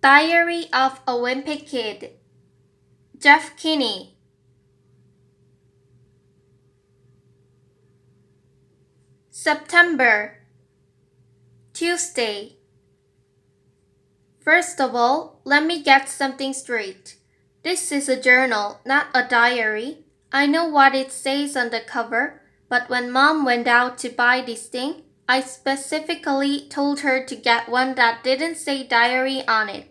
Diary of a Wimpy Kid. Jeff Kinney. September. Tuesday. First of all, let me get something straight. This is a journal, not a diary. I know what it says on the cover, but when Mom went out to buy this thing, I specifically told her to get one that didn't say diary on it.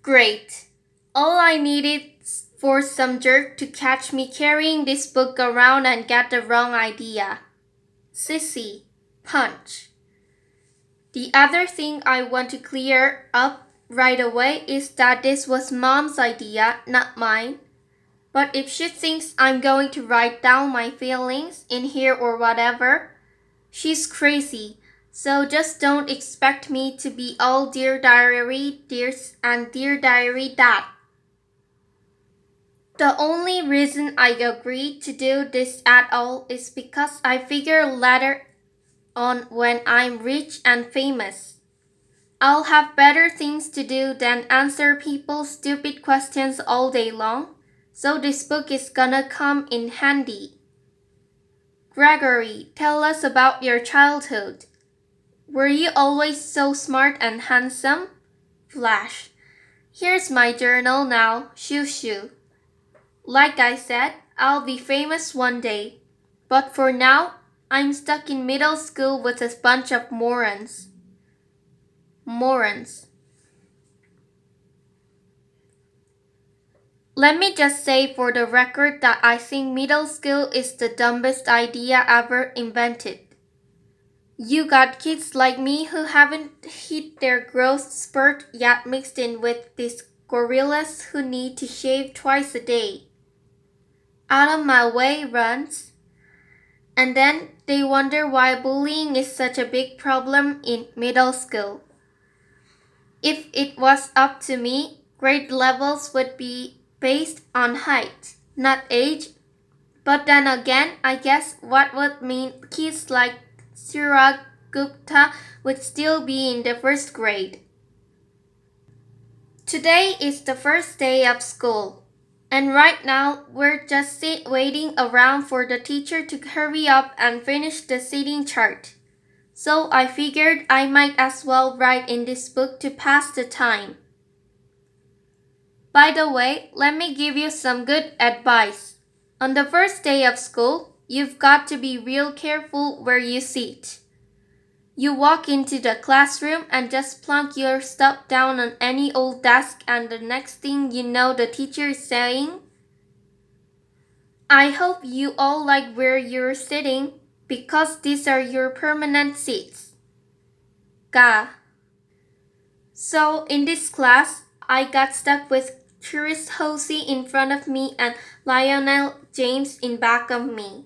Great. All I needed for some jerk to catch me carrying this book around and get the wrong idea. Sissy. Punch. The other thing I want to clear up right away is that this was Mom's idea, not mine. But if she thinks I'm going to write down my feelings in here or whatever, she's crazy. So just don't expect me to be all Dear Diary this and Dear Diary that. The only reason I agreed to do this at all is because I figure later on when I'm rich and famous, I'll have better things to do than answer people's stupid questions all day long, so this book is gonna come in handy. Gregory, tell us about your childhood. Were you always so smart and handsome? Flash. Here's my journal now, shoo shoo. Like I said, I'll be famous one day, but for now, I'm stuck in middle school with a bunch of morons. Morons. Let me just say for the record that I think middle school is the dumbest idea ever invented. You got kids like me who haven't hit their growth spurt yet mixed in with these gorillas who need to shave twice a day. Out of my way, runs. And then they wonder why bullying is such a big problem in middle school. If it was up to me, grade levels would be based on height, not age. But then again, I guess what would mean kids like Suraj Gupta would still be in the first grade. Today is the first day of school, and right now we're just waiting around for the teacher to hurry up and finish the seating chart. So I figured I might as well write in this book to pass the time. By the way, let me give you some good advice. On the first day of school, you've got to be real careful where you sit. You walk into the classroom and just plunk your stuff down on any old desk, and the next thing you know, the teacher is saying, I hope you all like where you're sitting because these are your permanent seats. Ga. So in this class, I got stuck with Chris Hosey in front of me and Lionel James in back of me.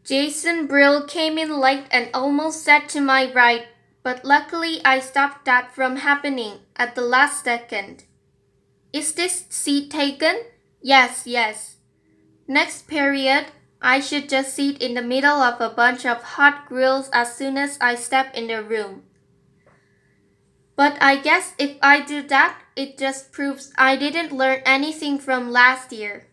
Jason Brill came in late and almost sat to my right, but luckily I stopped that from happening at the last second. Is this seat taken? Yes. Next period, I should just sit in the middle of a bunch of hot grills as soon as I step in the room. But I guess if I do that, it just proves I didn't learn anything from last year.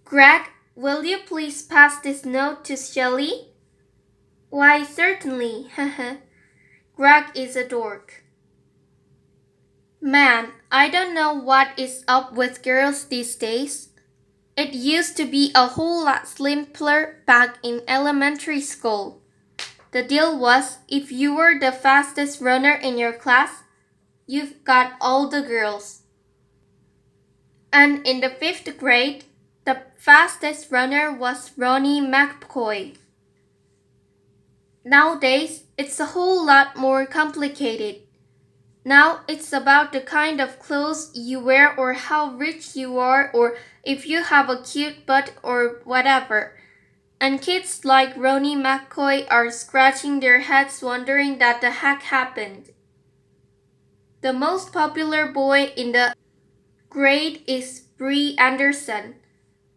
Greg, will you please pass this note to Shelley? Why, certainly, Greg is a dork. Man, I don't know what is up with girls these days. It used to be a whole lot simpler back in elementary school. The deal was, if you were the fastest runner in your class, you've got all the girls. And in the 5th grade, the fastest runner was Ronnie McCoy. Nowadays, it's a whole lot more complicated. Now it's about the kind of clothes you wear or how rich you are or if you have a cute butt or whatever. And kids like Ronnie McCoy are scratching their heads wondering what the heck happened. The most popular boy in the grade is Bree Anderson.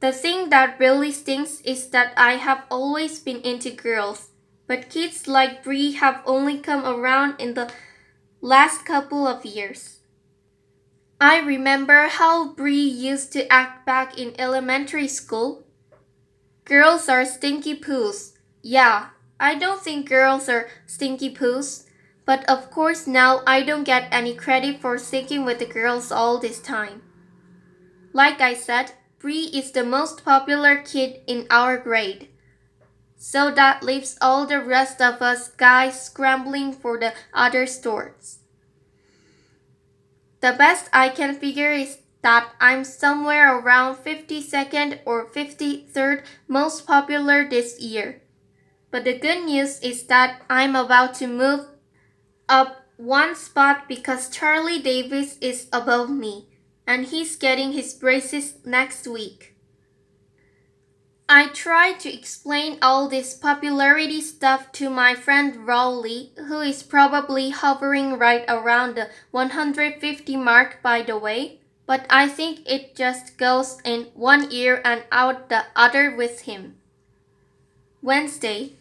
The thing that really stinks is that I have always been into girls, but kids like Bree have only come around in the last couple of years. I remember how Bree used to act back in elementary school. Girls are stinky poos. Yeah, I don't think girls are stinky poos. But of course now I don't get any credit for sticking with the girls all this time. Like I said, Bree is the most popular kid in our grade. So that leaves all the rest of us guys scrambling for the other stores. The best I can figure is that I'm somewhere around 52nd or 53rd most popular this year. But the good news is that I'm about to move up one spot because Charlie Davis is above me, and he's getting his braces next week. I tried to explain all this popularity stuff to my friend Rowley, who is probably hovering right around the 150 mark by the way, but I think it just goes in one ear and out the other with him. Wednesday.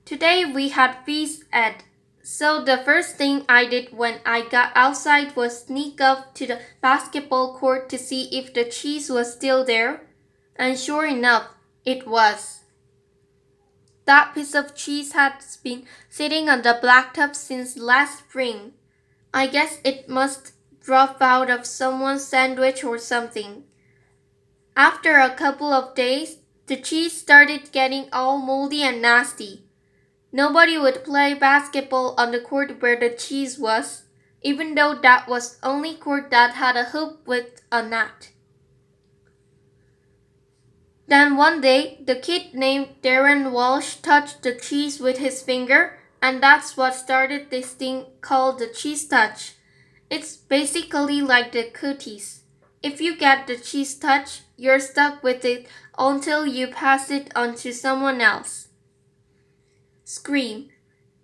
Today we had phys ed, so the first thing I did when I got outside was sneak up to the basketball court to see if the cheese was still there, and sure enough, it was. That piece of cheese has been sitting on the blacktop since last spring. I guess it must drop out of someone's sandwich or something. After a couple of days, the cheese started getting all moldy and nasty. Nobody would play basketball on the court where the cheese was, even though that was only court that had a hoop with a net. Then one day, the kid named Darren Walsh touched the cheese with his finger, and that's what started this thing called the cheese touch. It's basically like the cooties. If you get the cheese touch, you're stuck with it until you pass it on to someone else. Scream.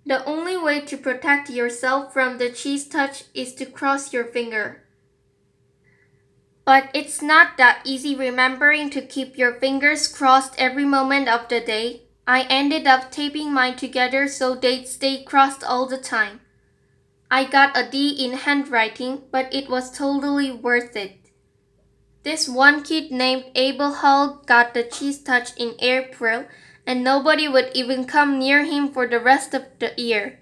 The only way to protect yourself from the cheese touch is to cross your finger. But it's not that easy remembering to keep your fingers crossed every moment of the day. I ended up taping mine together so they'd stay crossed all the time. I got a D in handwriting, but it was totally worth it. This one kid named Abel Hall got the cheese touch in April, and nobody would even come near him for the rest of the year.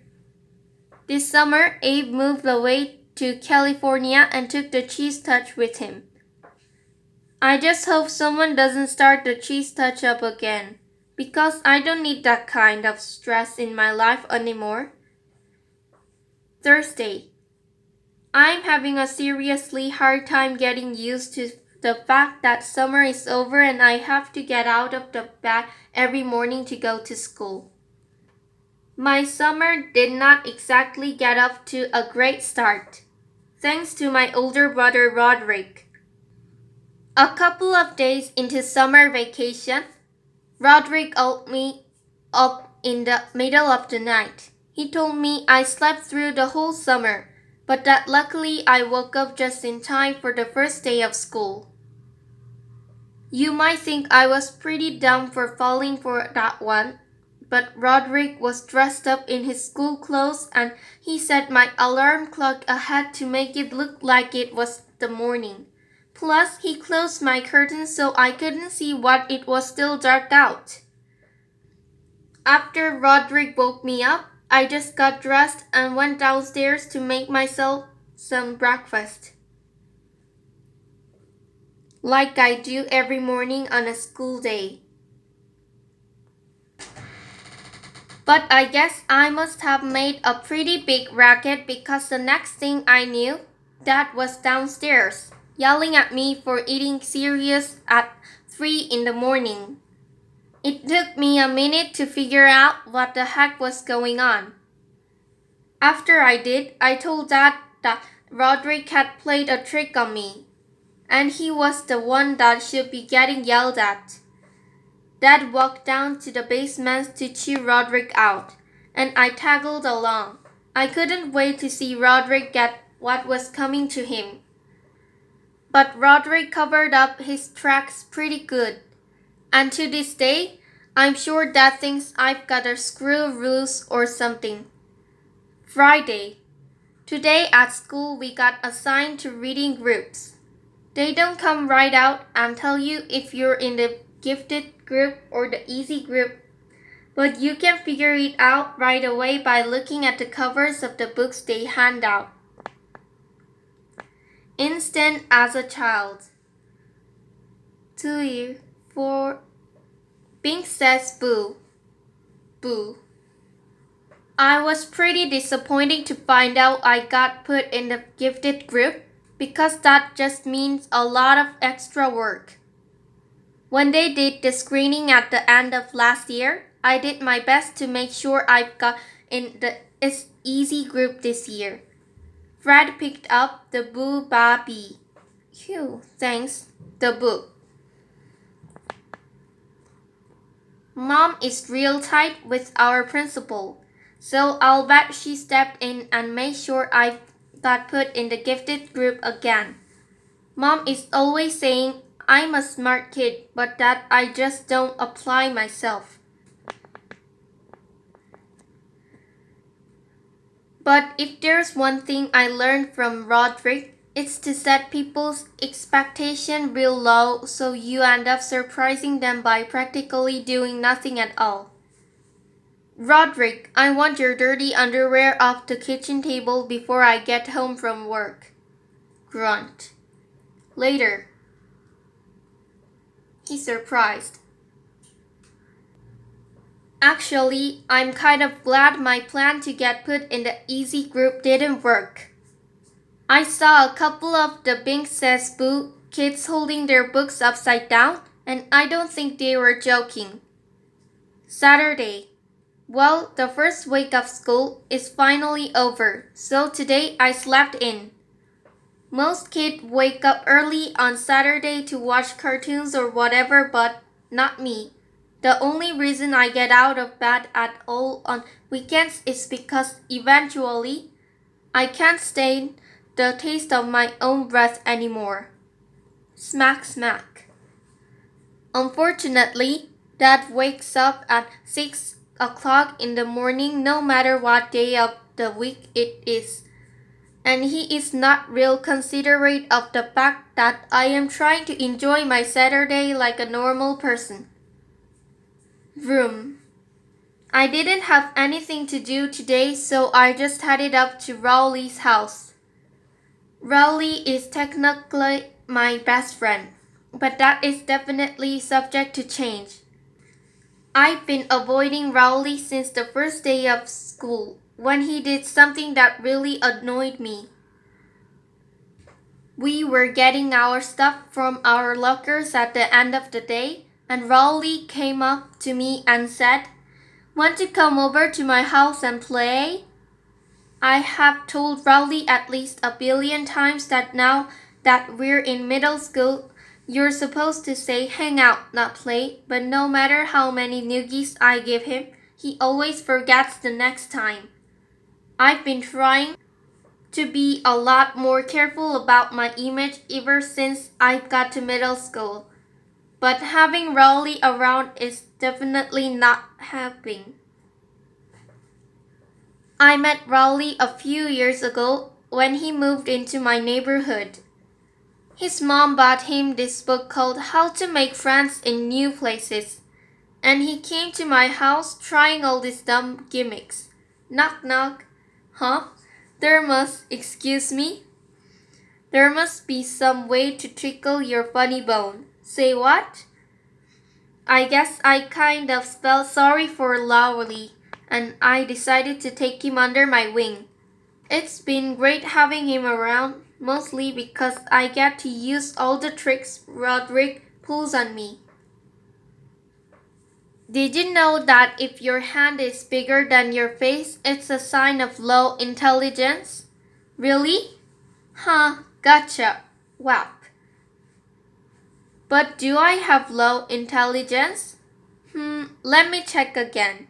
This summer, Abe moved away to California and took the cheese touch with him. I just hope someone doesn't start the cheese touch up again, because I don't need that kind of stress in my life anymore. Thursday. I'm having a seriously hard time getting used to the fact that summer is over and I have to get out of the bed every morning to go to school. My summer did not exactly get off to a great start, thanks to my older brother Roderick. A couple of days into summer vacation, Roderick woke me up in the middle of the night. He told me I slept through the whole summer, but that luckily I woke up just in time for the first day of school. You might think I was pretty dumb for falling for that one, but Roderick was dressed up in his school clothes and he set my alarm clock ahead to make it look like it was the morning. Plus, he closed my curtains so I couldn't see what it was still dark out. After Roderick woke me up, I just got dressed and went downstairs to make myself some breakfast, like I do every morning on a school day. But I guess I must have made a pretty big racket because the next thing I knew, Dad was downstairs, yelling at me for eating cereals at 3 in the morning. It took me a minute to figure out what the heck was going on. After I did, I told Dad that Roderick had played a trick on me, and he was the one that should be getting yelled at. Dad walked down to the basement to chew Roderick out, and I tagged along. I couldn't wait to see Roderick get what was coming to him. But Roderick covered up his tracks pretty good, and to this day, I'm sure Dad thinks I've got a screw loose or something. Friday. Today at school we got assigned to reading groups. They don't come right out and tell you if you're in the gifted group or the easy group, but you can figure it out right away by looking at the covers of the books they hand out. Instant as a child. 2 4. Pink says boo. Boo. I was pretty disappointed to find out I got put in the gifted group because that just means a lot of extra work. When they did the screening at the end of last year, I did my best to make sure I got in the easy group this year. Fred picked up the Boo Ba Bee. Phew, thanks, the book. Mom is real tight with our principal, so I'll bet she stepped in and made sure I got put in the gifted group again. Mom is always saying I'm a smart kid, but that I just don't apply myself. But if there's one thing I learned from Roderick, it's to set people's expectation real low so you end up surprising them by practically doing nothing at all. Roderick, I want your dirty underwear off the kitchen table before I get home from work. Grunt. Later. He's surprised. Actually, I'm kind of glad my plan to get put in the easy group didn't work. I saw a couple of the Bink Says Boo kids holding their books upside down, and I don't think they were joking. Saturday. Well, the first week of school is finally over, so today I slept in. Most kids wake up early on Saturday to watch cartoons or whatever, but not me. The only reason I get out of bed at all on weekends is because eventually I can't stand the taste of my own breath anymore. Smack, smack. Unfortunately, Dad wakes up at 6 o'clock in the morning no matter what day of the week it is. And he is not real considerate of the fact that I am trying to enjoy my Saturday like a normal person. Vroom. I didn't have anything to do today, so I just headed up to Rowley's house. Rowley is technically my best friend, but that is definitely subject to change. I've been avoiding Rowley since the first day of school, when he did something that really annoyed me. We were getting our stuff from our lockers at the end of the day, and Rowley came up to me and said, "Want to come over to my house and play?" I have told Rowley at least a billion times that now that we're in middle school, you're supposed to say hang out, not play, but no matter how many noogies I give him, he always forgets the next time. I've been trying to be a lot more careful about my image ever since I got to middle school, but having Rowley around is definitely not helping. I met Rowley a few years ago when he moved into my neighborhood. His mom bought him this book called How to Make Friends in New Places, and he came to my house trying all these dumb gimmicks. Knock knock. Huh? Excuse me? There must be some way to tickle your funny bone. Say what? I guess I kind of felt sorry for Rowley, and I decided to take him under my wing. It's been great having him around, mostly because I get to use all the tricks Roderick pulls on me. Did you know that if your hand is bigger than your face, it's a sign of low intelligence? Really? Huh, gotcha. Whap. But do I have low intelligence? Let me check again.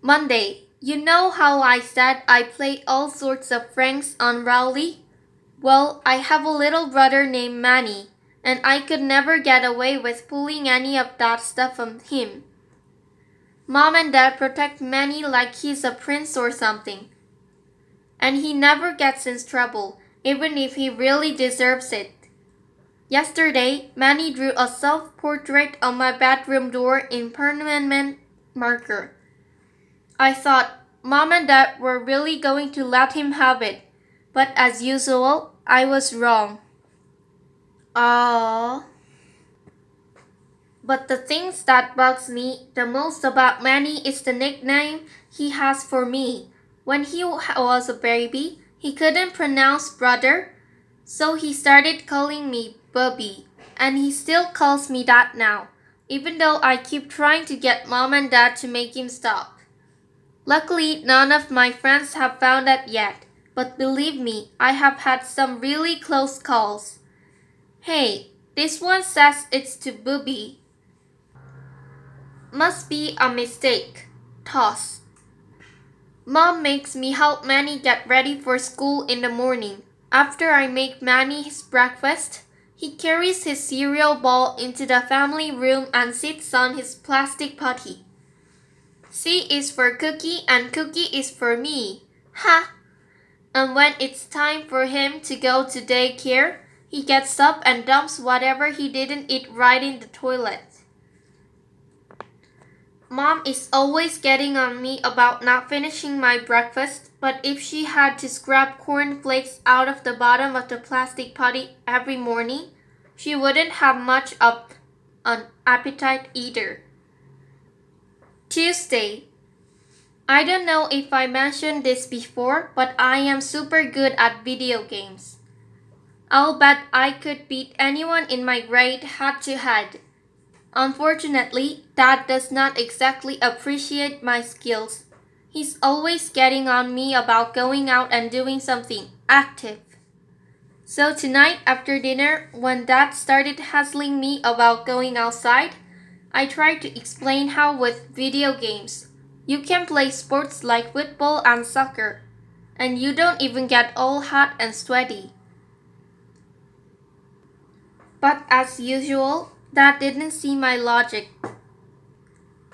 Monday. You know how I said I play all sorts of pranks on Rowley? Well, I have a little brother named Manny, and I could never get away with pulling any of that stuff on him. Mom and Dad protect Manny like he's a prince or something. And he never gets in trouble, even if he really deserves it. Yesterday, Manny drew a self-portrait on my bedroom door in permanent marker. I thought Mom and Dad were really going to let him have it, but as usual, I was wrong. Aww. But the things that bugs me the most about Manny is the nickname he has for me. When he was a baby, he couldn't pronounce brother, so he started calling me Bubby, and he still calls me that now, even though I keep trying to get Mom and Dad to make him stop. Luckily, none of my friends have found that yet, but believe me, I have had some really close calls. Hey, this one says it's to Booby. Must be a mistake. Toss. Mom makes me help Manny get ready for school in the morning. After I make Manny his breakfast, he carries his cereal bowl into the family room and sits on his plastic potty. C is for Cookie and Cookie is for me. Ha! And when it's time for him to go to daycare, he gets up and dumps whatever he didn't eat right in the toilet. Mom is always getting on me about not finishing my breakfast, but if she had to scrub corn flakes out of the bottom of the plastic potty every morning, she wouldn't have much of an appetite either. Tuesday. I don't know if I mentioned this before, but I am super good at video games. I'll bet I could beat anyone in my grade head to head. Unfortunately, Dad does not exactly appreciate my skills. He's always getting on me about going out and doing something active. So tonight after dinner, when Dad started hassling me about going outside, I tried to explain how with video games, you can play sports like football and soccer, and you don't even get all hot and sweaty. But as usual, Dad didn't see my logic.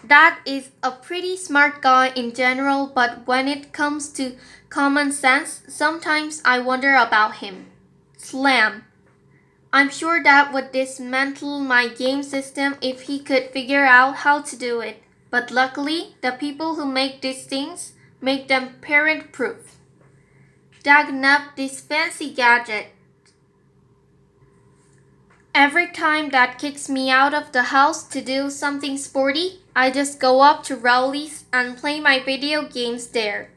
Dad is a pretty smart guy in general, but when it comes to common sense, sometimes I wonder about him. Slam. I'm sure Dad would dismantle my game system if he could figure out how to do it. But luckily, the people who make these things make them parent-proof. Dagnap this fancy gadget. Every time Dad kicks me out of the house to do something sporty, I just go up to Rowley's and play my video games there.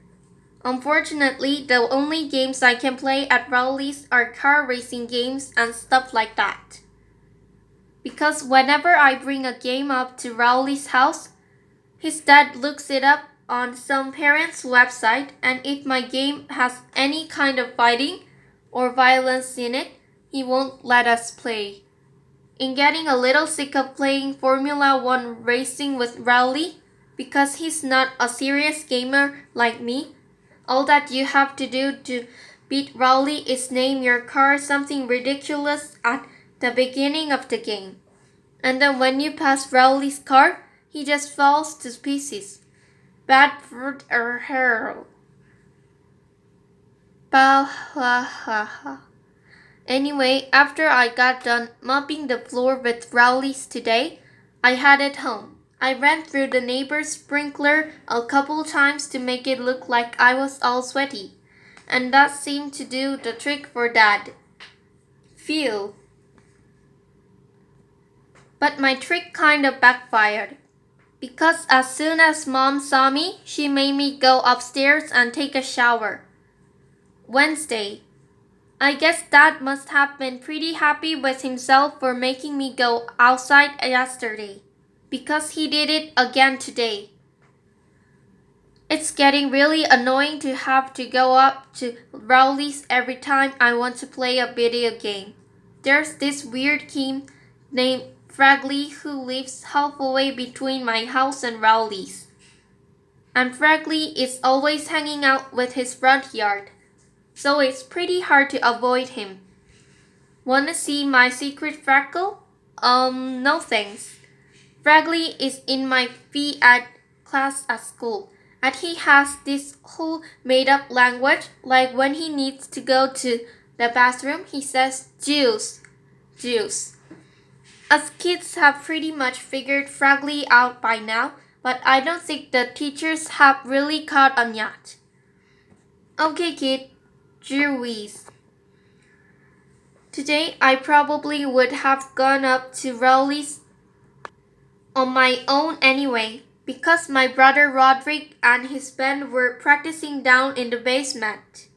Unfortunately, the only games I can play at Rowley's are car racing games and stuff like that. Because whenever I bring a game up to Rowley's house, his dad looks it up on some parent's website, and if my game has any kind of fighting or violence in it, he won't let us play. In getting a little sick of playing Formula 1 racing with Rowley, because he's not a serious gamer like me, all that you have to do to beat Rowley is name your car something ridiculous at the beginning of the game. And then when you pass Rowley's car, he just falls to pieces. Bad fruit or hell. Bah ha ha ha. Anyway, after I got done mopping the floor with Rowley's today, I headed home. I ran through the neighbor's sprinkler a couple times to make it look like I was all sweaty, and that seemed to do the trick for Dad. Phew. But my trick kind of backfired, because as soon as Mom saw me, she made me go upstairs and take a shower. Wednesday. I guess Dad must have been pretty happy with himself for making me go outside yesterday, because he did it again today. It's getting really annoying to have to go up to Rowley's every time I want to play a video game. There's this weird kid named Fragley who lives halfway between my house and Rowley's. And Fragley is always hanging out with his front yard, so it's pretty hard to avoid him. Wanna see my secret freckle? No thanks. Fragley is in my PE class at school, And he has this whole made up language, like when he needs to go to the bathroom, he says juice, juice. Us kids have pretty much figured Fraggly out by now, but I don't think the teachers have really caught on yet. Okay, kid, juice. Today I probably would have gone up to Rowley's on my own anyway, because my brother Roderick and his band were practicing down in the basement.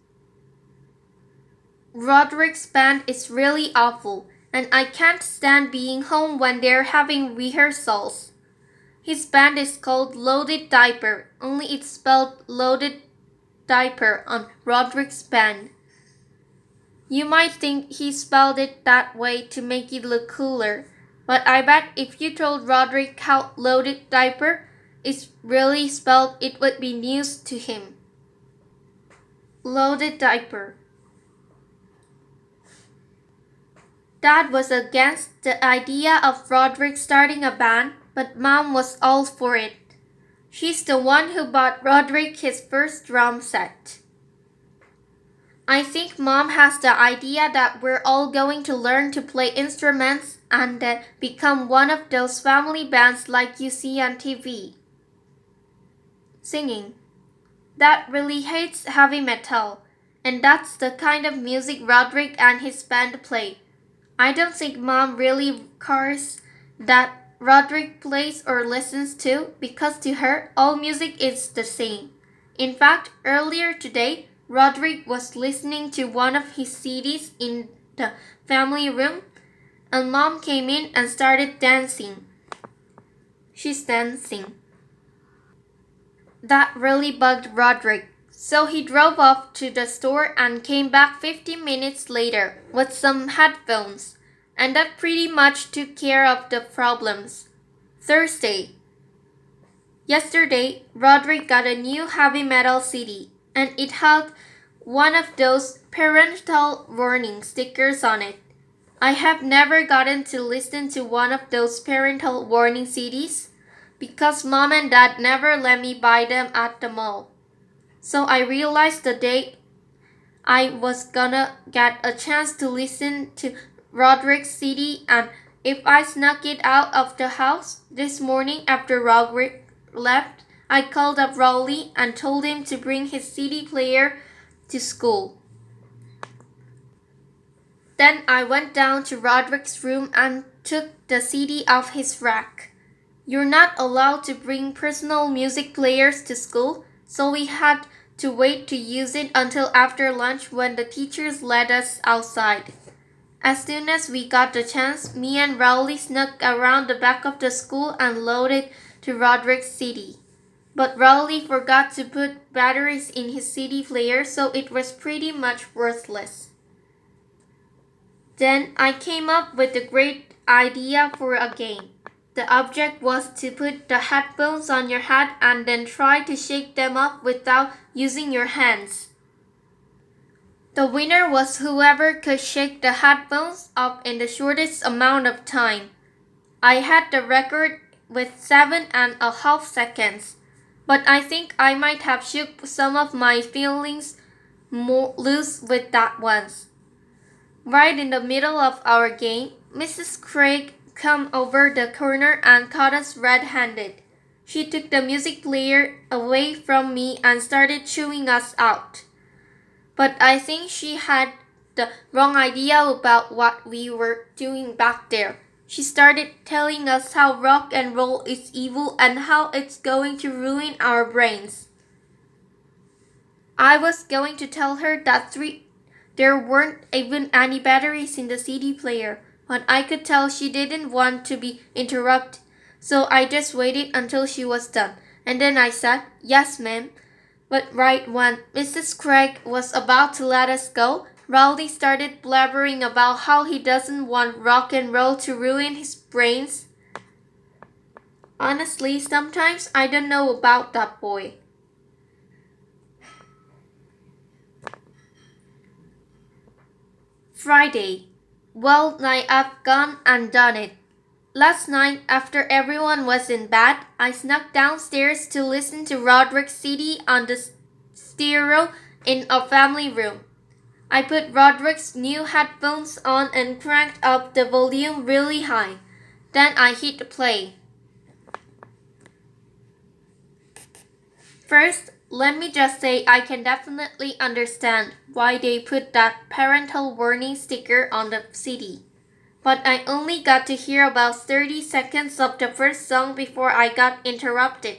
Roderick's band is really awful, and I can't stand being home when they're having rehearsals. His band is called Loaded Diaper, only it's spelled Loaded Diaper on Roderick's band. You might think he spelled it that way to make it look cooler, but I bet if you told Roderick how Loaded Diaper is really spelled, it would be news to him. Loaded Diaper. Dad was against the idea of Roderick starting a band, but Mom was all for it. She's the one who bought Roderick his first drum set. I think Mom has the idea that we're all going to learn to play instruments and then become one of those family bands like you see on TV. Singing. Dad really hates heavy metal, and that's the kind of music Roderick and his band play. I don't think Mom really cares that Roderick plays or listens to, because to her, all music is the same. In fact, earlier today, Roderick was listening to one of his CDs in the family room, and Mom came in and started dancing. She's dancing. That really bugged Roderick, so he drove off to the store and came back 15 minutes later with some headphones, and that pretty much took care of the problems. Thursday. Yesterday, Roderick got a new heavy metal CD, and it had one of those parental warning stickers on it. I have never gotten to listen to one of those parental warning CDs because Mom and Dad never let me buy them at the mall. So I realized the day I was gonna get a chance to listen to Roderick's CD, and if I snuck it out of the house this morning after Roderick left, I called up Rowley and told him to bring his CD player to school. Then I went down to Roderick's room and took the CD off his rack. You're not allowed to bring personal music players to school, so we had to wait to use it until after lunch when the teachers let us outside. As soon as we got the chance, me and Rowley snuck around the back of the school and loaded to Roderick's CD. But Rowley forgot to put batteries in his CD player, so it was pretty much worthless. Then I came up with a great idea for a game. The object was to put the headphones on your head and then try to shake them off without using your hands. The winner was whoever could shake the headphones off in the shortest amount of time. I had the record with 7.5 seconds, but I think I might have shook some of my feelings more loose with that once. Right in the middle of our game, Mrs. Craig came over the corner and caught us red-handed. She took the music player away from me and started chewing us out. But I think she had the wrong idea about what we were doing back there. She started telling us how rock and roll is evil and how it's going to ruin our brains. I was going to tell her that there weren't even any batteries in the CD player, but I could tell she didn't want to be interrupted, so I just waited until she was done, and then I said, "Yes, ma'am." But right when Mrs. Craig was about to let us go, Rowley started blabbering about how he doesn't want rock and roll to ruin his brains. Honestly, sometimes I don't know about that boy. Friday. Well, I've gone and done it. Last night, after everyone was in bed, I snuck downstairs to listen to Roderick's CD on the stereo in our family room. I put Roderick's new headphones on and cranked up the volume really high. Then I hit play. First, let me just say I can definitely understand why they put that parental warning sticker on the CD. But I only got to hear about 30 seconds of the first song before I got interrupted.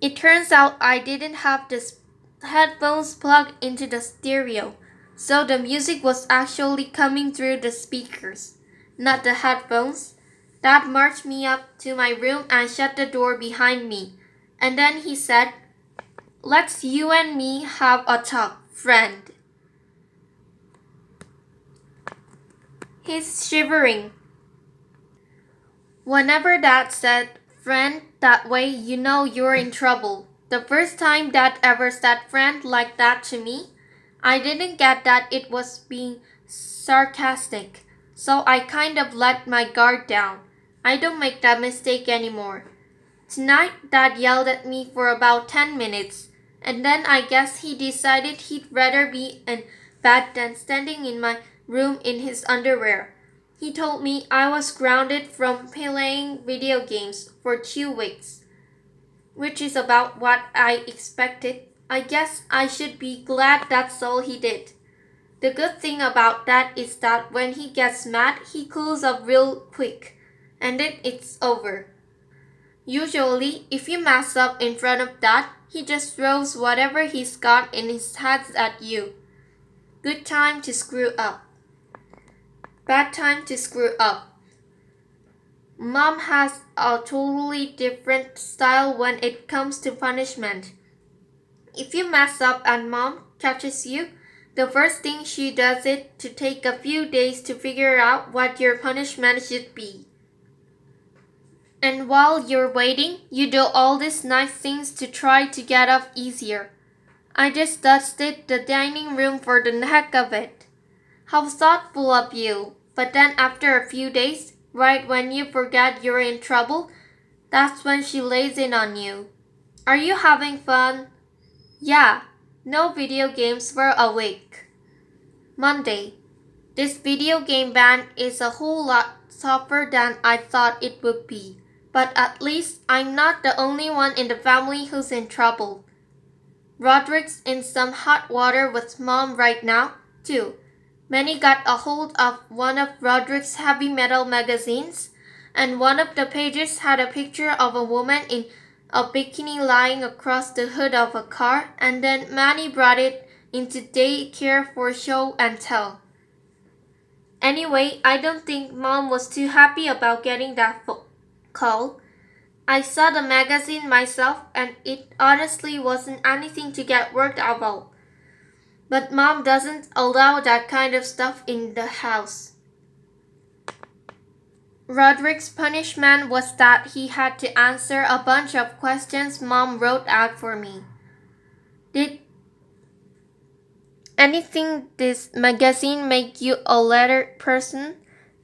It turns out I didn't have the headphones plugged into the stereo, so the music was actually coming through the speakers, not the headphones. Dad marched me up to my room and shut the door behind me. And then he said, "Let's you and me have a talk, friend." He's shivering. Whenever Dad said friend that way, you know you're in trouble. The first time Dad ever said friend like that to me, I didn't get that it was being sarcastic, so I kind of let my guard down. I don't make that mistake anymore. Tonight, Dad yelled at me for about 10 minutes, and then I guess he decided he'd rather be in bed than standing in my room in his underwear. He told me I was grounded from playing video games for 2 weeks, which is about what I expected. I guess I should be glad that's all he did. The good thing about that is that when he gets mad, he cools up real quick, and then it's over. Usually, if you mess up in front of Dad, he just throws whatever he's got in his hands at you. Good time to screw up. Bad time to screw up. Mom has a totally different style when it comes to punishment. If you mess up and Mom catches you, the first thing she does is to take a few days to figure out what your punishment should be. And while you're waiting, you do all these nice things to try to get off easier. I just dusted the dining room for the heck of it. How thoughtful of you. But then after a few days, right when you forget you're in trouble, that's when she lays in on you. Are you having fun? Yeah. No video games for a week. Monday. This video game ban is a whole lot tougher than I thought it would be. But at least I'm not the only one in the family who's in trouble. Roderick's in some hot water with Mom right now, too. Manny got a hold of one of Roderick's heavy metal magazines, and one of the pages had a picture of a woman in a bikini lying across the hood of a car, and then Manny brought it into daycare for show and tell. Anyway, I don't think Mom was too happy about getting that call. I saw the magazine myself and it honestly wasn't anything to get worked about. But Mom doesn't allow that kind of stuff in the house. Roderick's punishment was that he had to answer a bunch of questions Mom wrote out for me. Did anything this magazine make you a letter person?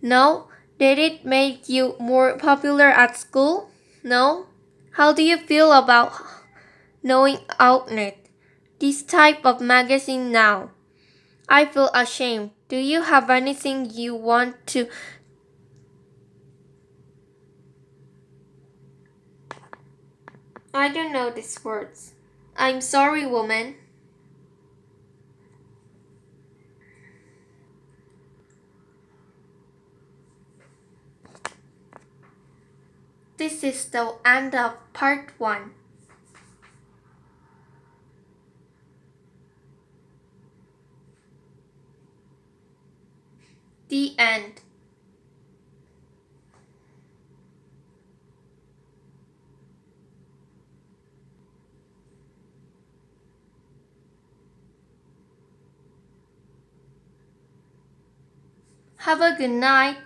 No. Did it make you more popular at school? No. How do you feel about knowing Outnet, this type of magazine now? I feel ashamed. Do you have anything you want to? I don't know these words. I'm sorry, woman. This is the end of part 1. The end. Have a good night.